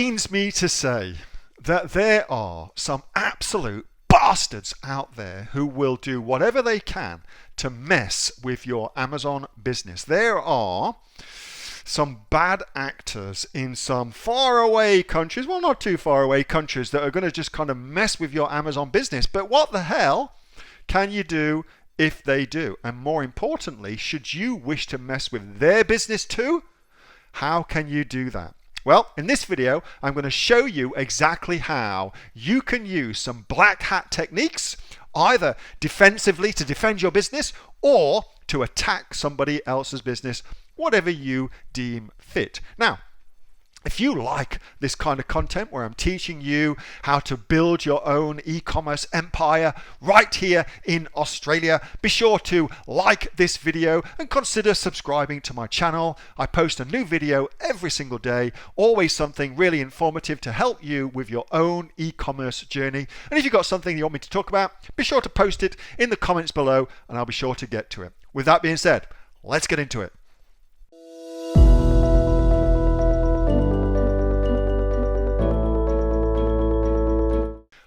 pains me to say that there are some absolute bastards out there who will do whatever they can to mess with your Amazon business. There are some bad actors in some faraway countries, well, not too far away countries, that are going to just kind of mess with your Amazon business. But what the hell can you do if they do? And more importantly, should you wish to mess with their business too, how can you do that? Well, in this video, I'm going to show you exactly how you can use some black hat techniques, either defensively to defend your business or to attack somebody else's business, whatever you deem fit. Now, if you like this kind of content where I'm teaching you how to build your own e-commerce empire right here in Australia, be sure to like this video and consider subscribing to my channel. I post a new video every single day, always something really informative to help you with your own e-commerce journey. And if you've got something you want me to talk about, be sure to post it in the comments below and I'll be sure to get to it. With that being said, let's get into it.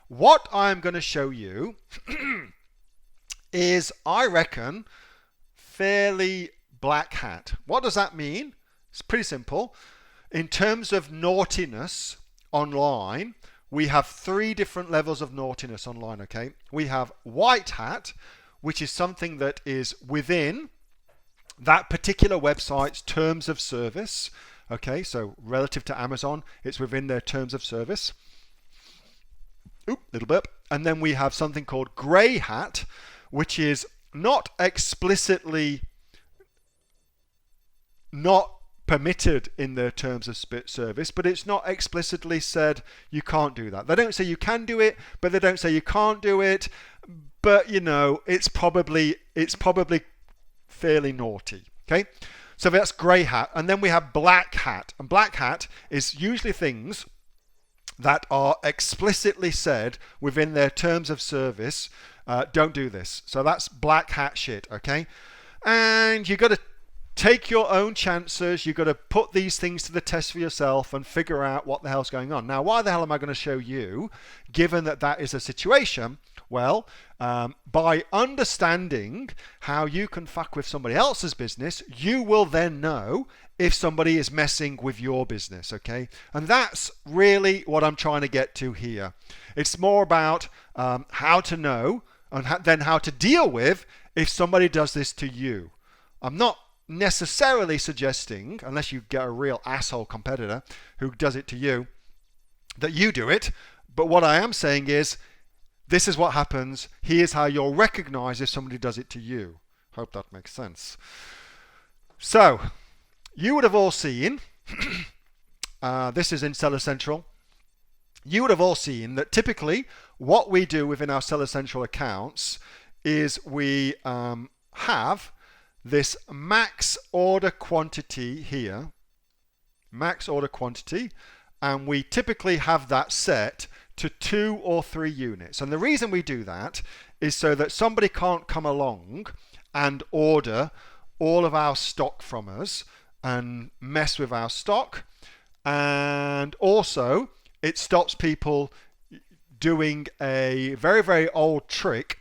What I'm going to show you is, I reckon, fairly black hat. What does that mean? It's pretty simple. In terms of naughtiness online, we have 3 different levels of naughtiness online, okay? We have white hat, which is something that is within that particular website's terms of service, okay? So relative to Amazon, it's within their terms of service. Oop, little burp. And then we have something called grey hat, which is not explicitly not permitted in their terms of service, but it's not explicitly said you can't do that. They don't say you can do it, but they don't say you can't do it. But you know, it's probably fairly naughty. Okay, so that's grey hat, and then we have black hat, and black hat is usually things that are explicitly said within their terms of service, don't do this. So that's black hat shit, okay? And you got to take your own chances. You've got to put these things to the test for yourself and figure out what the hell's going on. Now, why the hell am I going to show you, given that that is a situation? Well, by understanding how you can fuck with somebody else's business, you will then know if somebody is messing with your business, okay? And that's really what I'm trying to get to here. It's more about how to know and then how to deal with if somebody does this to you. I'm not necessarily suggesting, unless you get a real asshole competitor who does it to you, that you do it. But what I am saying is, this is what happens. Here's how you'll recognize if somebody does it to you. Hope that makes sense. So, you would have all seen, this is in Seller Central, you would have all seen that typically what we do within our Seller Central accounts is we have this max order quantity here, max order quantity, and we typically have that set to 2 or 3 units. And the reason we do that is so that somebody can't come along and order all of our stock from us and mess with our stock. And also it stops people doing a very, very old trick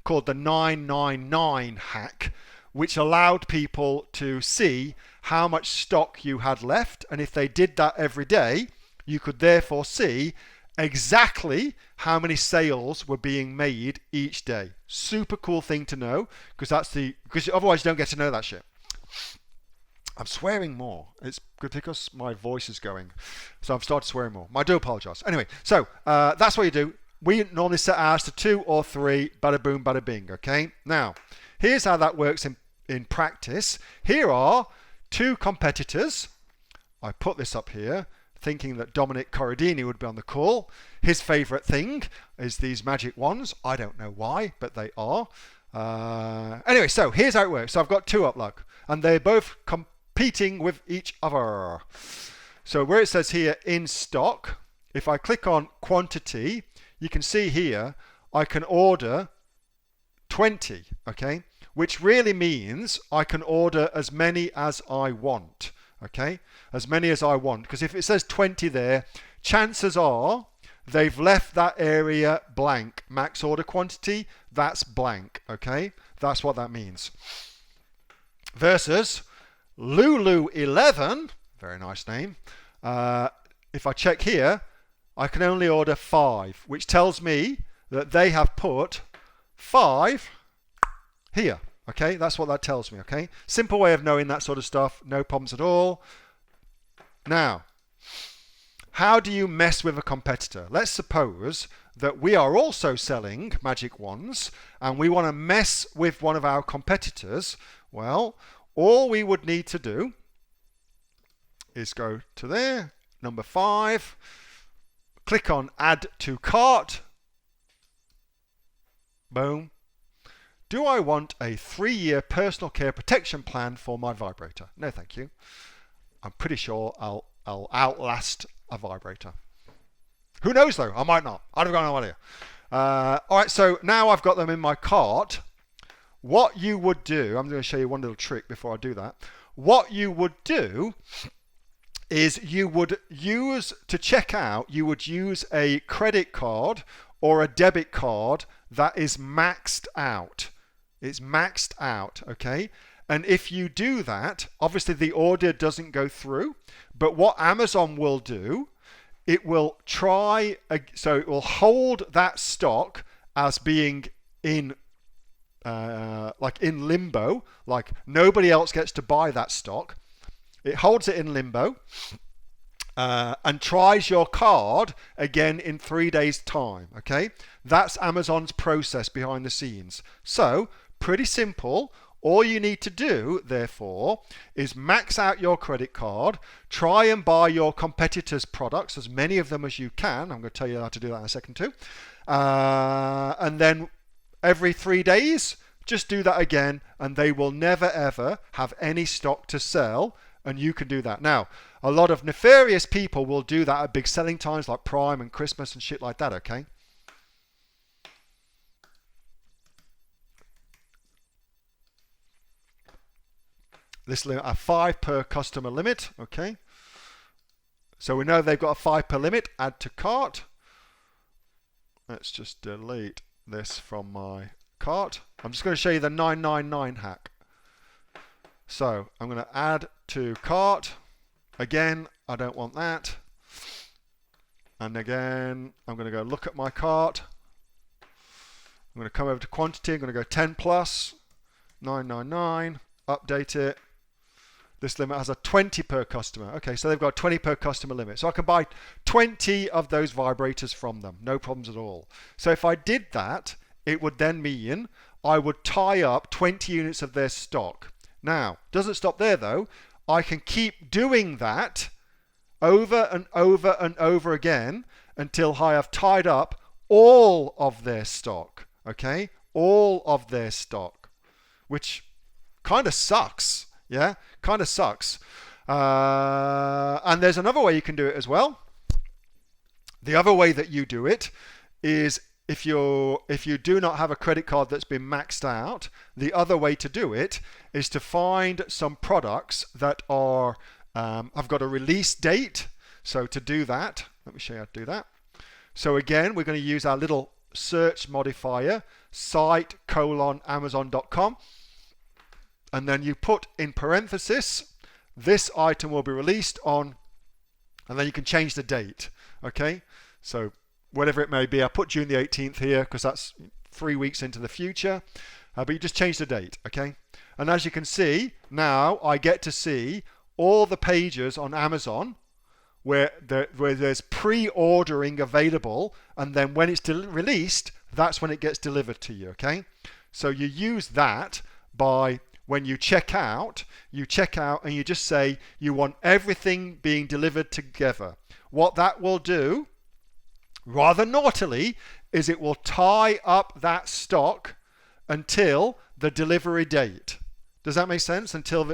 called the 999 hack, which allowed people to see how much stock you had left. And if they did that every day, you could therefore see exactly how many sales were being made each day. Super cool thing to know, because otherwise you don't get to know that shit. I'm swearing more. It's because my voice is going, so I've started swearing more. I do apologize. Anyway, so that's what you do. We normally set ours to 2 or 3, bada boom, bada bing. Okay. Now, here's how that works in practice. Here are 2 competitors. I put this up here, thinking that Dominic Corradini would be on the call. His favorite thing is these magic wands. I don't know why, but they are. Anyway, so here's how it works. So I've got 2 up, look, and they're both competing with each other. So where it says here in stock, if I click on quantity, you can see here I can order 20, okay, which really means I can order as many as I want. Okay, as many as I want, because if it says 20 there, chances are they've left that area blank. Max order quantity, that's blank. Okay, that's what that means. Versus Lulu 11, very nice name. If I check here, I can only order 5, which tells me that they have put 5 here. Okay, that's what that tells me. Okay, simple way of knowing that sort of stuff, no problems at all. Now, how do you mess with a competitor? Let's suppose that we are also selling magic wands and we want to mess with one of our competitors. Well, all we would need to do is go to there, number 5, click on add to cart, boom. Do I want a 3-year personal care protection plan for my vibrator? No, thank you. I'm pretty sure I'll outlast a vibrator. Who knows though? I might not. I've got no idea. All right, so now I've got them in my cart. What you would do, I'm going to show you one little trick before I do that. What you would do is you would use, to check out, you would use a credit card or a debit card that is maxed out. It's maxed out, okay? And if you do that, obviously the order doesn't go through, but what Amazon will do, it will try, so it will hold that stock as being in like in limbo, like nobody else gets to buy that stock. It holds it in limbo and tries your card again in 3 days' time, okay? That's Amazon's process behind the scenes. So, pretty simple. All you need to do, therefore, is max out your credit card, try and buy your competitors' products, as many of them as you can. I'm going to tell you how to do that in a second too. And then every 3 days, just do that again, and they will never ever have any stock to sell, and you can do that. Now, a lot of nefarious people will do that at big selling times like Prime and Christmas and shit like that, okay? This limit a 5 per customer limit, okay? So we know they've got a 5 per limit. Add to cart. Let's just delete this from my cart. I'm just going to show you the 999 hack. So I'm going to add to cart. Again, I don't want that. And again, I'm going to go look at my cart. I'm going to come over to quantity. I'm going to go 10 plus 999. Update it. This limit has a 20 per customer. Okay, so they've got a 20 per customer limit. So I can buy 20 of those vibrators from them. No problems at all. So if I did that, it would then mean I would tie up 20 units of their stock. Now, doesn't stop there though. I can keep doing that over and over and over again until I have tied up all of their stock. Okay? All of their stock. Which kind of sucks. Yeah, kind of sucks. And there's another way you can do it as well. The other way that you do it is if you do not have a credit card that's been maxed out, the other way to do it is to find some products that are have got a release date. So to do that, let me show you how to do that. So again, we're going to use our little search modifier, site:/amazon.com. And then you put in parenthesis, this item will be released on, and then you can change the date. Okay, so whatever it may be, I put June the 18th here because that's 3 weeks into the future, but you just change the date. Okay, and as you can see, now I get to see all the pages on Amazon where there's pre-ordering available, and then when it's released, that's when it gets delivered to you. Okay, so you use that by when you check out and you just say you want everything being delivered together. What that will do, rather naughtily, is it will tie up that stock until the delivery date. Does that make sense? Until,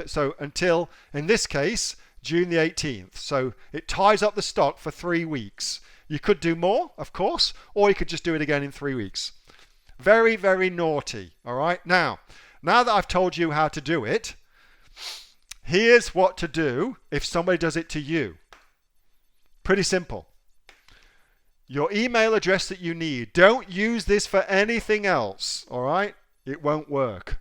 in this case, June the 18th. So it ties up the stock for 3 weeks. You could do more, of course, or you could just do it again in 3 weeks. Very, very naughty. All right. Now that I've told you how to do it, Here's what to do if somebody does it to you. Pretty simple. Your email address that you need, don't use this for anything else, all right? It won't work.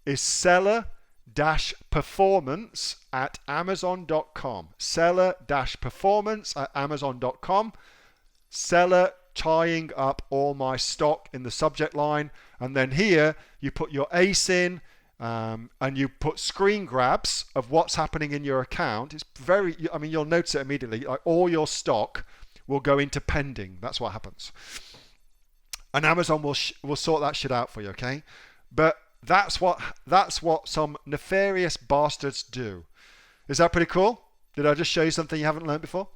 Is seller-performance@amazon.com. Seller-performance@amazon.com. Seller tying up all my stock in the subject line. And then here you put your ACE in, and you put screen grabs of what's happening in your account. It's you'll notice it immediately. Like all your stock will go into pending. That's what happens. And Amazon will sort that shit out for you, okay? But that's what some nefarious bastards do. Is that pretty cool? Did I just show you something you haven't learned before?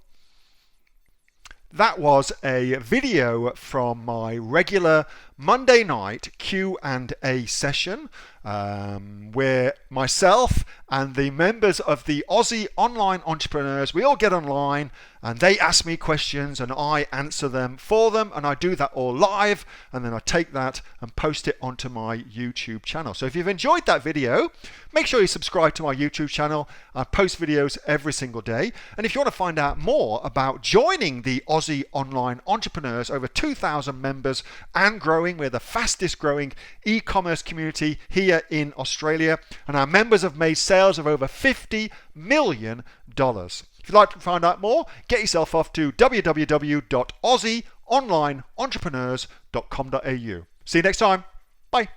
That was a video from my regular Monday night Q&A session, where myself and the members of the Aussie online entrepreneurs, we all get online and they ask me questions and I answer them for them, and I do that all live, and then I take that and post it onto my YouTube channel. So if you've enjoyed that video, make sure you subscribe to my YouTube channel. I post videos every single day. And if you want to find out more about joining the Aussie online entrepreneurs, over 2,000 members and growing, we're the fastest growing e-commerce community here in Australia, and our members have made sales of over $50 million. If you'd like to find out more, get yourself off to www.aussieonlineentrepreneurs.com.au. See you next time. Bye.